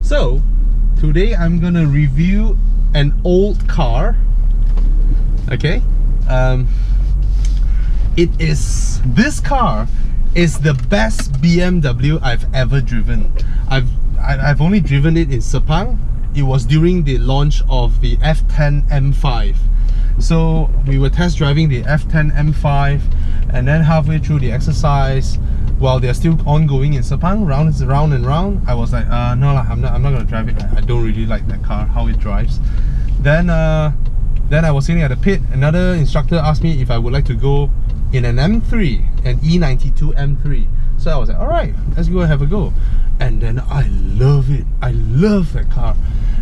So today I'm gonna review an old car. Okay, this car is the best BMW I've ever driven. I've only driven it in Sepang. It was during the launch of the F10 M5. So we were test driving the F10 M5, and then halfway through the exercise, while they're still ongoing in Sepang, round and round, I was like, no lah, I'm not gonna drive it. I don't really like that car, how it drives. Then I was sitting at the pit. Another instructor asked me if I would like to go in an M3, an E92 M3. So I was like, alright, let's go and have a go. And then I love it. I love that car.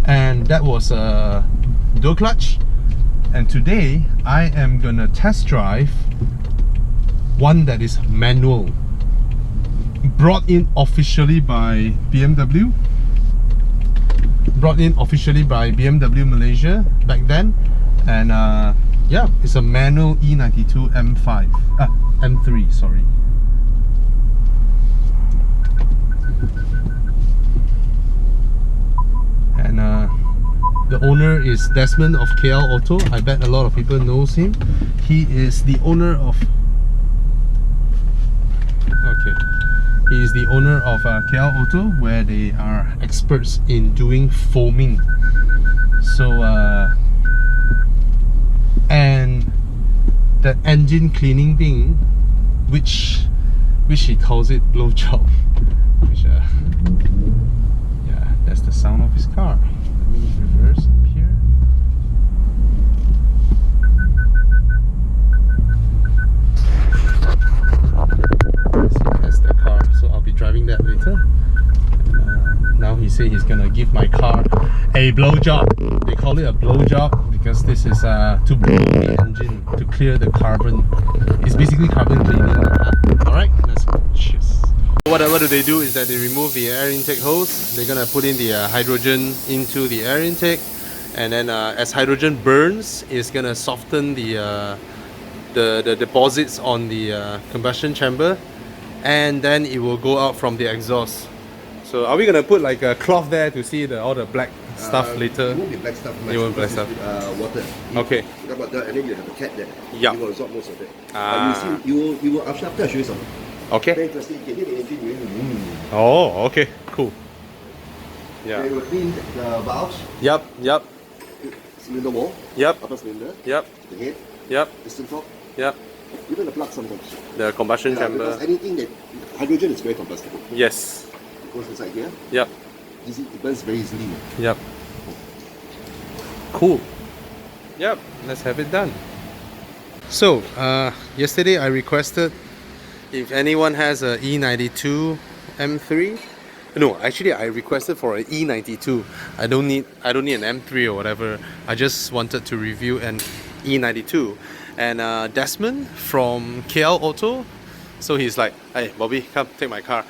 And that was a dual clutch. And today I am gonna test drive one that is manual, brought in officially by BMW, Malaysia back then. And yeah, it's a manual E92 M3, sorry. And the owner is Desmond of KL Auto. I bet a lot of people knows him. He is the owner of KL Auto, where they are experts in doing foaming. So and the engine cleaning thing, which he calls it blowjob, which yeah, that's the sound of his car. Let me reverse up here. See, that's the car, so I'll be driving that later. Now he said he's gonna give my car a blowjob. They call it a blowjob because this is to blow the engine, to clear the carbon. It's basically carbon cleaning. Alright, let's go. Cheers. What do they do is that they remove the air intake hose. They're gonna put in the hydrogen into the air intake, and then as hydrogen burns, it's gonna soften the deposits on the combustion chamber, and then it will go out from the exhaust. So are we gonna put like a cloth there to see all the black stuff later? It won't be black stuff. It won't be black stuff. Water. Okay. About that, and then you have a cat there. Yeah. You will absorb most of it. You will after I'll show you something. Okay. Very interesting. You can hear the engine going. Oh, okay, cool. Yeah. They will clean the valves. Yep. Cylinder wall. Yep. Upper cylinder. Yep. The head. Yep. Piston top. Yep. Even the plug sometimes. The combustion chamber. Because anything that hydrogen is very combustible. Yes. It goes inside here. Yep. It burns very easily. Yep. Cool. Yep. Let's have it done. So, yesterday I requested if anyone has a E92 M3. No, actually I requested for an E92. I don't need an M3 or whatever. I just wanted to review an E92. And Desmond from KL Auto, so he's like, hey Bobby, come take my car.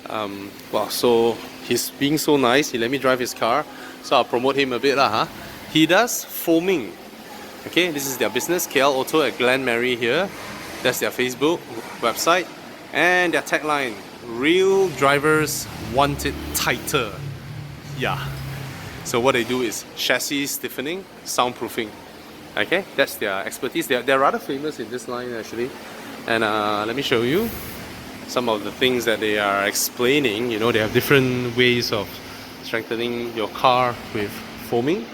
Well, so he's being so nice, he let me drive his car, so I'll promote him a bit lah. He does foaming. Okay, this is their business, KL Auto at Glen Mary here. That's their Facebook website, and their tagline: real drivers want it tighter. Yeah. So what they do is chassis stiffening, soundproofing. Okay, that's their expertise. They're rather famous in this line actually. And let me show you some of the things that they are explaining. You know, they have different ways of strengthening your car with foaming.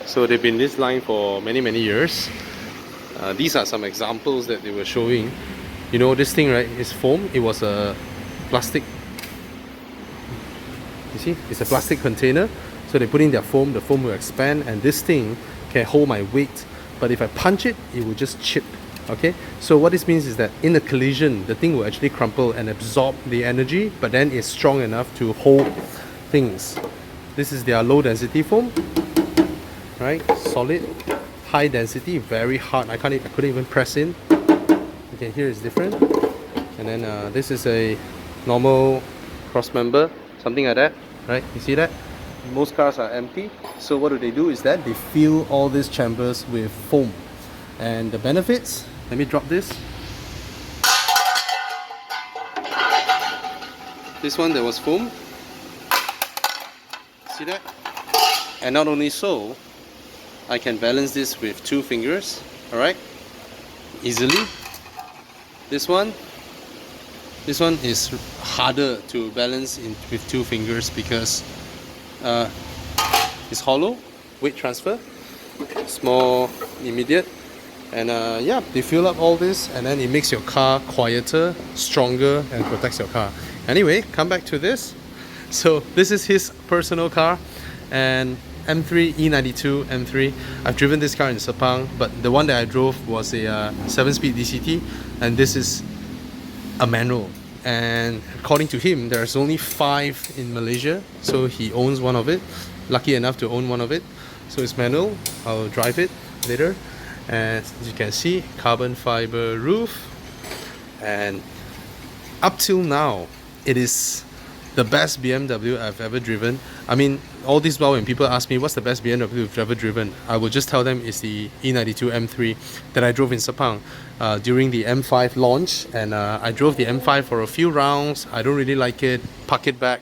So they've been in this line for many years. These are some examples that they were showing. You know, this thing, right, is foam. It was a plastic. You see, it's a plastic container. So they put in their foam, the foam will expand, and this thing can hold my weight. But if I punch it, it will just chip. Okay, so what this means is that in a collision, the thing will actually crumple and absorb the energy, but then it's strong enough to hold things. This is their low density foam, right? Solid, high density, very hard. I couldn't even press in. You can hear it's different. And then this is a normal cross member, something like that, right? You see that? Most cars are empty. So what do is that they fill all these chambers with foam. And the benefits, let me drop this. This one, there was foam. See that? And not only so, I can balance this with 2 fingers, alright? Easily. This one is harder to balance with 2 fingers because it's hollow, weight transfer, it's more immediate, and yeah, they fill up all this and then it makes your car quieter, stronger, and protects your car. Anyway, come back to this. So this is his personal car, and M3, E92 M3. I've driven this car in Sepang, but the one that I drove was a 7-speed DCT, and this is a manual. And according to him, there's only 5 in Malaysia, so he owns one of it. Lucky enough to own one of it. So it's manual. I'll drive it later. And as you can see, carbon fiber roof. And up till now, it is the best BMW I've ever driven. I mean, all this while when people ask me what's the best BMW you've ever driven, I will just tell them it's the E92 M3 that I drove in Sepang during the M5 launch. And I drove the M5 for a few rounds. I don't really like it, park it back.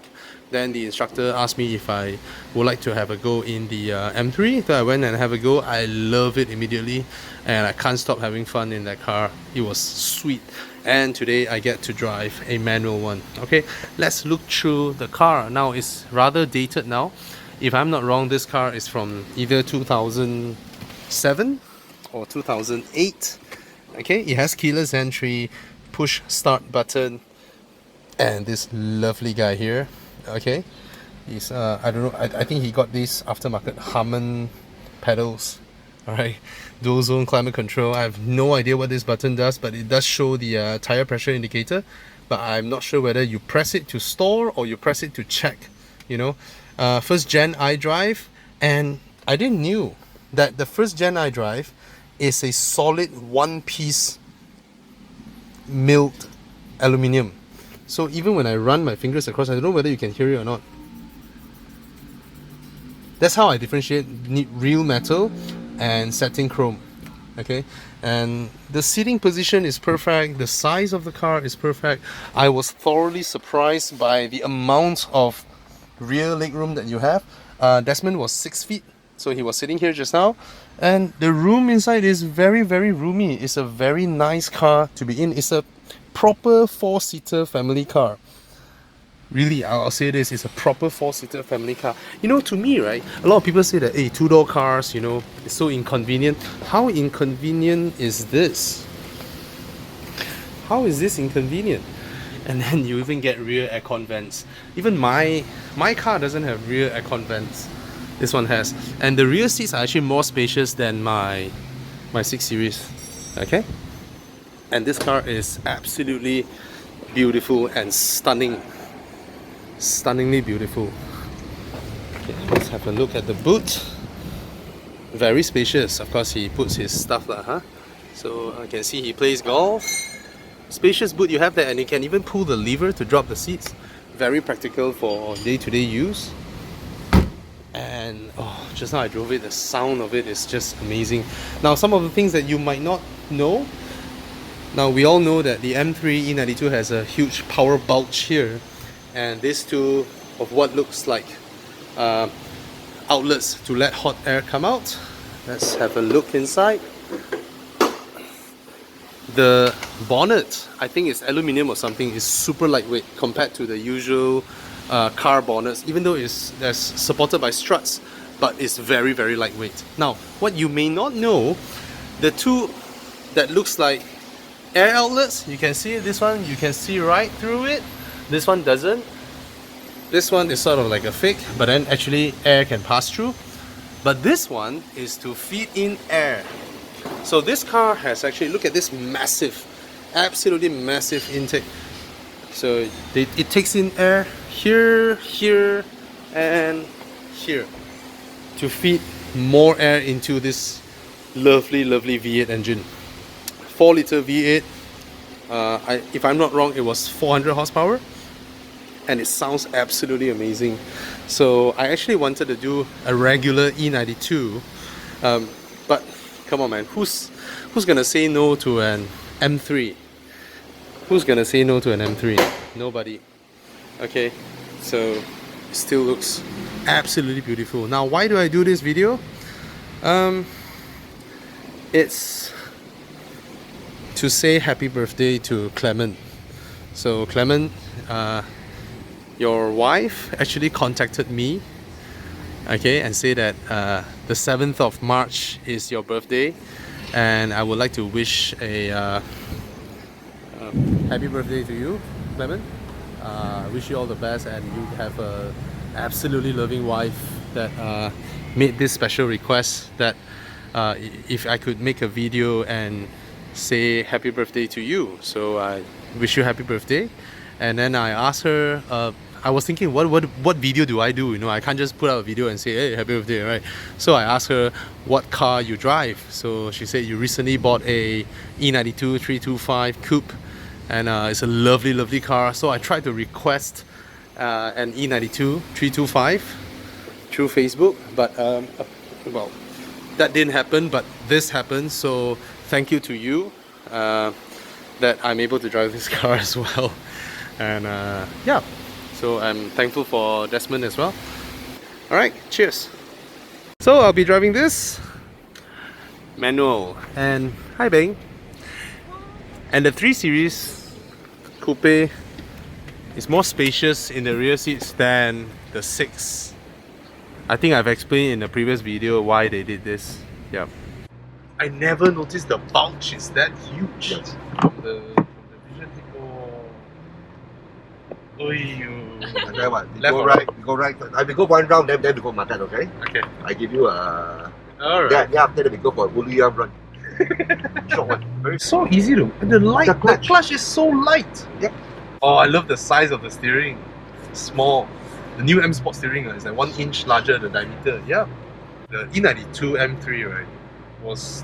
Then the instructor asked me if I would like to have a go in the M3. So I went and have a go. I love it immediately, and I can't stop having fun in that car. It was sweet. And today I get to drive a manual one. Okay, let's look through the car. Now it's rather dated now. If I'm not wrong, this car is from either 2007 or 2008. Okay, it has keyless entry, push start button, and this lovely guy here. Okay, he's I don't know, I think he got these aftermarket Harman pedals. Alright, dual zone climate control. I have no idea what this button does, but it does show the tire pressure indicator, but I'm not sure whether you press it to store or you press it to check, you know. First gen iDrive, and I didn't knew that the first gen iDrive is a solid one-piece milled aluminium. So even when I run my fingers across, I don't know whether you can hear it or not. That's how I differentiate real metal and satin chrome. Okay, and the seating position is perfect. The size of the car is perfect. I was thoroughly surprised by the amount of rear legroom that you have. Desmond was 6 feet, so he was sitting here just now, and the room inside is very, very roomy. It's a very nice car to be in. It's a proper 4-seater family car. Really, I'll say this, it's a proper 4-seater family car. You know, to me, right, a lot of people say that, hey, 2-door cars, you know, it's so inconvenient. How inconvenient is this? How is this inconvenient? And then you even get rear aircon vents. Even my car doesn't have rear aircon vents. This one has. And the rear seats are actually more spacious than my 6 Series. Okay? And this car is absolutely beautiful and stunning. Stunningly beautiful. Okay, let's have a look at the boot. Very spacious. Of course, he puts his stuff lah, huh? So I can see he plays golf. Spacious boot you have there, and you can even pull the lever to drop the seats. Very practical for day-to-day use. And oh, just now I drove it, the sound of it is just amazing. Now, some of the things that you might not know. Now, we all know that the M3 E92 has a huge power bulge here, and these two of what looks like outlets to let hot air come out. Let's have a look inside. The bonnet, I think it's aluminium or something, is super lightweight compared to the usual car bonnets, even though it's supported by struts, but it's very, very lightweight. Now, what you may not know, the two that looks like air outlets, you can see this one, you can see right through it. This one doesn't. This one is sort of like a fake, but then actually air can pass through. But this one is to feed in air. So this car has actually, look at this massive, absolutely massive intake. So it takes in air here, here, and here to feed more air into this lovely, lovely V8 engine. 4-liter V8. If I'm not wrong, it was 400 horsepower. And it sounds absolutely amazing. So I actually wanted to do a regular E92, but come on man, who's gonna say no to an M3? Who's gonna say no to an M3? Nobody. Okay, so it still looks absolutely beautiful. Now, why do I do this video? It's to say happy birthday to Clement. So Clement, your wife actually contacted me, okay, and say that the 7th of March is your birthday, and I would like to wish a happy birthday to you, Clement. Wish you all the best, and you have a absolutely loving wife that made this special request that if I could make a video and say happy birthday to you. So I wish you happy birthday. And then I asked her, I was thinking what video do I do? You know, I can't just put out a video and say hey happy birthday, right? So I asked her what car you drive. So she said you recently bought a E92 325 coupe, and it's a lovely car. So I tried to request an E92 325 through Facebook, but well, that didn't happen, but this happened. So thank you to you that I'm able to drive this car as well. And yeah, so I'm thankful for Desmond as well. Alright, cheers. So I'll be driving this manual, and hi Beng. And the 3 Series Coupe is more spacious in the rear seats than the 6. I think I've explained in the previous video why they did this. Yeah. I never noticed the bulge is that huge. Yes. From the vision. Oh. Okay, what? We Left go or right. We go right. We go one round, then we go Makan, okay? Okay. I give you a. Alright. Yeah, after that we go for Uluyam run. Short one. Very So easy to. And the clutch is so light. Yep. Oh, I love the size of the steering. Small. The new M Sport steering is like 1 inch larger the diameter. Yeah. The E92 M3, right, was.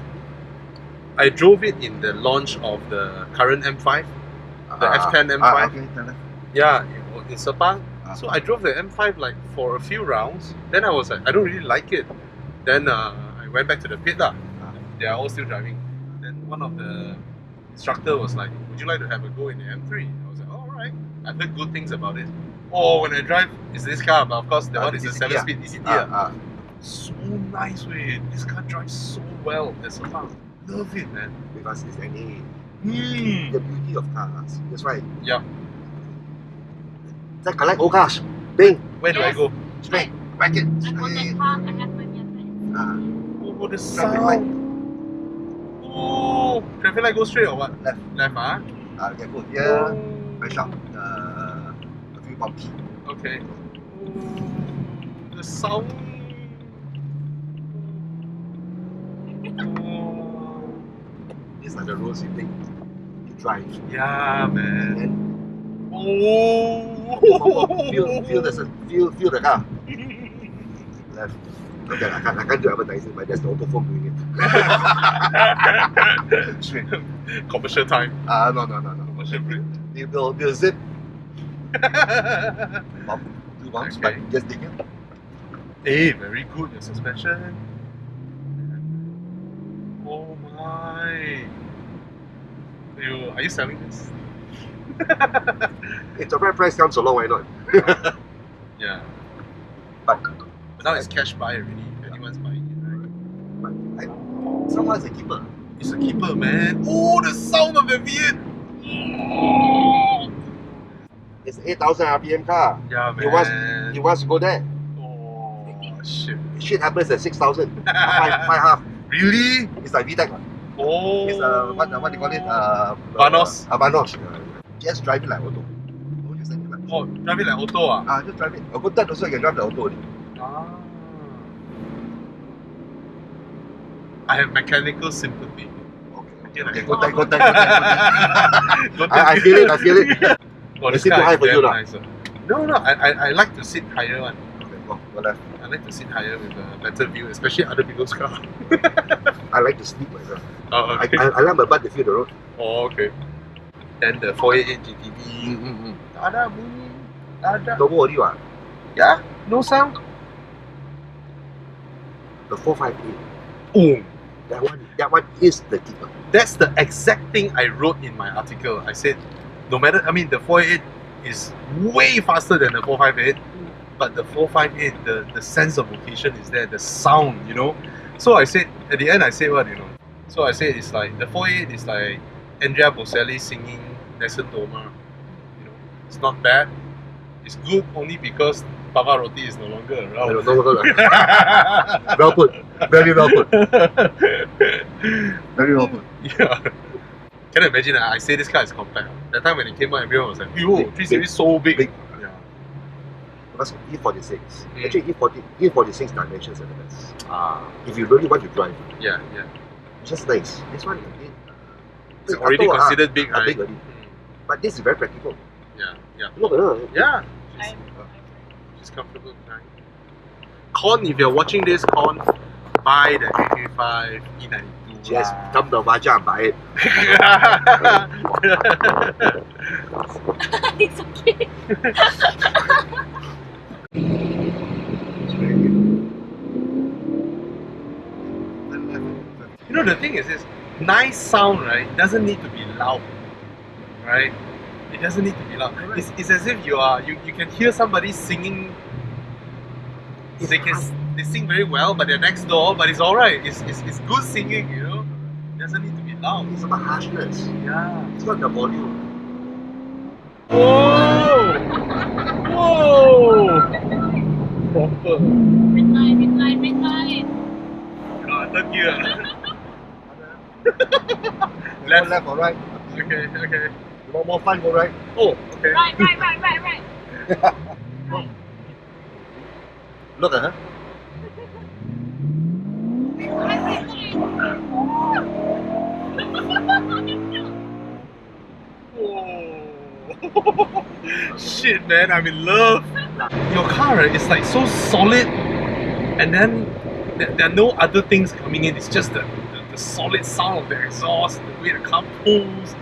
I drove it in the launch of the current M5, the F10 M5. Okay, Yeah, in Sepang. So Ah. I drove the M5 like for a few rounds. Then I was like, I don't really like it. Then I went back to the pit lah. They are all still driving. Then one of the instructor was like, would you like to have a go in the M3? I was like, oh, alright. I've heard good things about it. Oh, when I drive, it's this car, but of course the one is a 7-speed DCT. So nice way. This car drives so well. That's so fun. Love it, man. Because it's any the beauty of cars. That's right. Yeah. Just collect old cars. Bing, Where do I go? straight, back it. I go that far, I have my Oh, the Traffic light. sound. Oh, traffic light go straight or what? Left. Left, ah? You can go here. Very sharp. A few bumpy. Okay. The sound. These are the roads you take. You drive. Yeah, man. And Oh. feel the car. Left. Okay, I can't do advertising, but there's the Autophone doing it. Straight. Commercial time. No. Commercial break. They'll zip. Bump, 2 bumps, Okay. but just dig it. Hey, very good. Your suspension. Oh my. Are you selling this? If the right price comes along, why not? Yeah. But But now it's cash buy already. If anyone's buying it, right? someone's a keeper. It's a keeper, man. Oh, the sound of the V8. Oh. It's an 8,000 RPM car. Yeah, He man. wants to go there. Oh, shit. Shit happens at 6,000. five half. Really? It's like VTEC. Oh. It's what do you call it? Vanos. Vanos. Just drive it like auto. Don't use any clutch. Oh, drive it like auto, ah? Just drive it. A good touch also you can drive the auto only. Ah. I have mechanical sympathy. Okay, good touch. I feel it. Oh, Is this it too car high is for you, damn lah? nice. No, I like to sit higher one. Okay, go left. I like to sit higher with a better view, especially other people's car. I like to sleep myself. Oh, okay. I like my butt to feel the road. Oh, okay. Then the 488 GTB. Ada bunyi. Ada. Turbo already what? Yeah, no sound. The 458. Oh, That one is the keeper. that's the exact thing I wrote in my article. I said, no matter, I mean, the 488 is way faster than the 458, but the 458, the sense of location is there, the sound, you know. So I said, at the end I said what, you know. So I said it's like, the 48 is like Andrea Bocelli singing Nelson Doma. You know, it's not bad. It's good only because Pavarotti is no longer around. Well put. Very well put. Very well put. Yeah. Can you imagine I say this car is compact. That time when it came out, everyone was like, yo, Big, 3 Series so big. big. Yeah. Because E46. Actually, E46 dimensions are the best. If you really want to drive, Yeah, yeah. it's just nice. This one, It's already considered big, right? big already. But this is very practical. Yeah, yeah. Look at her. Yeah. She's comfortable, right? Con, if you're watching this, Con, buy the 335 E92. Just come to Vaja and buy it. It's okay. It's very good. You know, the thing is this nice sound, right? Doesn't need to be loud, right? It doesn't need to be loud. It's as if you can hear somebody singing. They sing very well, but they're next door. But it's alright. It's good singing, you know. It doesn't need to be loud. It's about harshness. Yeah. It's not the volume. Whoa! Whoa! Proper. Midnight. Third gear. Left, left or right? Okay, okay. You want more fun, go right. Oh, okay. Right. Look at her. Whoa. Shit, man, I'm in love. Your car, right, is like so solid, and then there are no other things coming in. It's just the solid sound of the exhaust, the way the car pulls.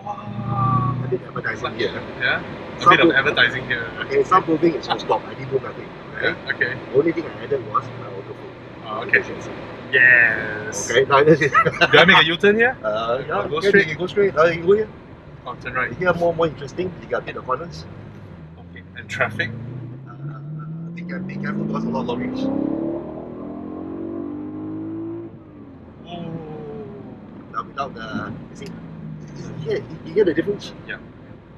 Wow. A bit advertising here. Yeah, a bit of advertising here. Okay, some moving is full stop. I didn't do nothing. Okay? Yeah, okay. The only thing I added was my autofocus. Oh, okay. Yes. Okay, now this is. Do I make a U-turn here? Yeah, Go okay, straight. You go straight. You go here. Oh, turn right. Here more interesting. You got a bit of corners. Okay. And traffic? Be careful because a lot of lorries. Oh. Now without the, you see, you hear the difference. Yeah.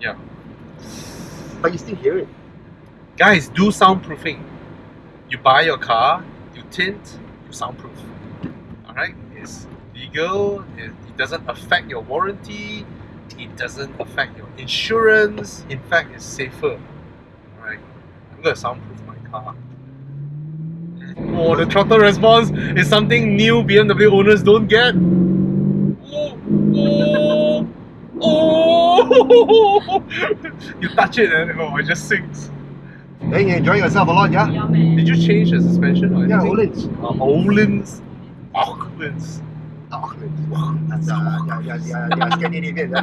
Yeah. But you still hear it. Guys, do soundproofing. You buy your car, you tint, you soundproof. Alright? It's legal, it doesn't affect your warranty, it doesn't affect your insurance. In fact, it's safer. Alright? I'm gonna soundproof my car. Oh, the throttle response is something new BMW owners don't get. Oh! You touch it and oh, it just sinks. Hey, you enjoying yourself a lot, yeah? Yeah, man. Did you change the suspension or Yeah, anything? Olins. Aucklands. That's yeah, Scandinavian.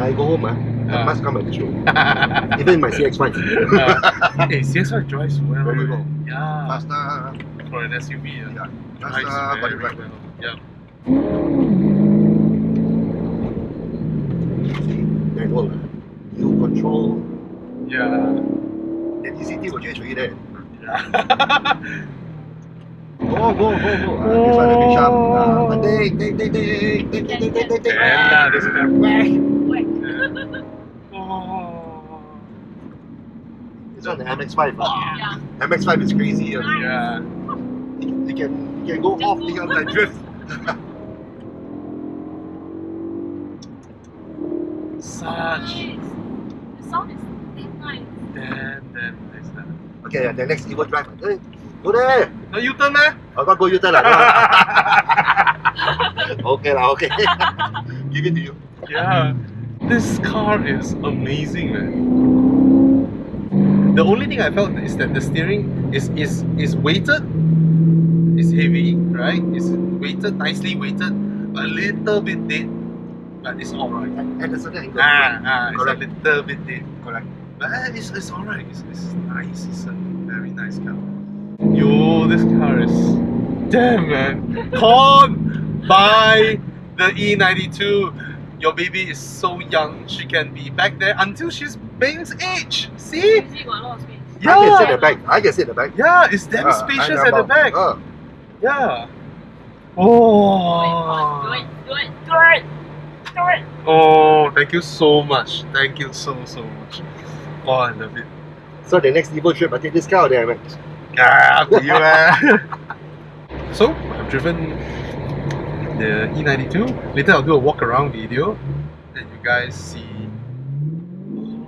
I go home, I must come at this room. Even my CX-5. Hey, CX-5 drives well. Very well. Yeah. Faster. For an SUV. Yeah. Drives Faster, very very well. well. Yeah. Manual. You control. Yeah. The DCT 我觉得属于的。 Yeah. Go. This one a bit sharp. Take. And this is that whack. Whack. Oh. This one the MX-5. Yeah. MX-5 is crazy. Yeah. You can go off, you can like drift. Such Nice. The sound is nice. damn nice. Okay, the next Evo drive. Hey, go there. No U-turn, eh? I'll go U-turn. Okay. Give it to you. Yeah. This car is amazing, man. The only thing I felt is that the steering is weighted. It's heavy, right? It's weighted, nicely weighted, a little bit dead, but it's alright. At a certain angle. It's Correct. a little bit dead, Correct. but it's alright. It's nice. It's a very nice car. Yo, this car is damn, man. Con, buy the E92. Your baby is so young. She can be back there until she's Beng's age. See? Usually got a lot of space. Yeah. I can sit at the back. I can sit at the back. Yeah, it's damn spacious at the back. Yeah. Do it, Oh. do it, do it, do it, do it. Oh, thank you so much. Thank you so much. Oh, I love it. So the next Evo trip, I take this car there, man. Ah, up to you, man. So, I've driven the E92. Later, I'll do a walk around video and you guys see.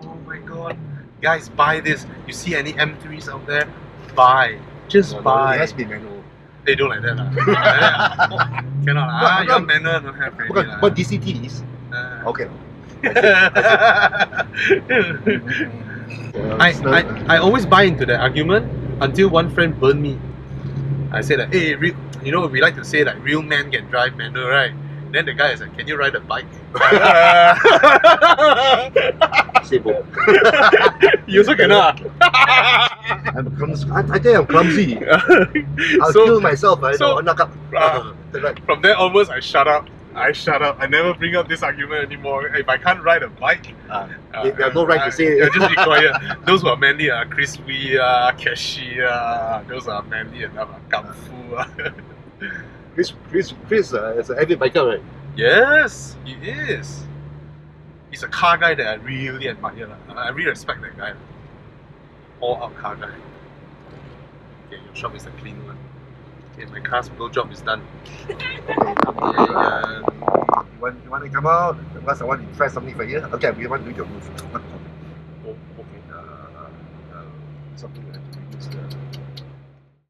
Oh my god. Guys, buy this. You see any M3s out there? Buy. Just buy. It has to be manual. They don't like that. Like that. Oh, cannot. Your manner don't have already. But DCTs, okay. I always buy into that argument until one friend burned me. I said that, hey, you know, we like to say that real men can drive manual, right? Then the guy is like, can you ride a bike? Simple. You also cannot. I think I'm clumsy. I'll So- kill myself. so- Knock up. From there onwards, I shut up. I never bring up this argument anymore. If I can't ride a bike, You have no right to say you're it. just be quiet. Those who are manly, Chris Wee, Keshi, those are manly enough. Kung Fu. Chris is an avid biker, right? Yes, he is. He's a car guy that I really admire. I really respect that guy. All out car guy. Okay, your shop is a clean one. Okay, my car's blow job is done. Yeah. You want to come out? Unless I want to try something for you. Okay, we want to do your move. Oh, okay. Something that you use the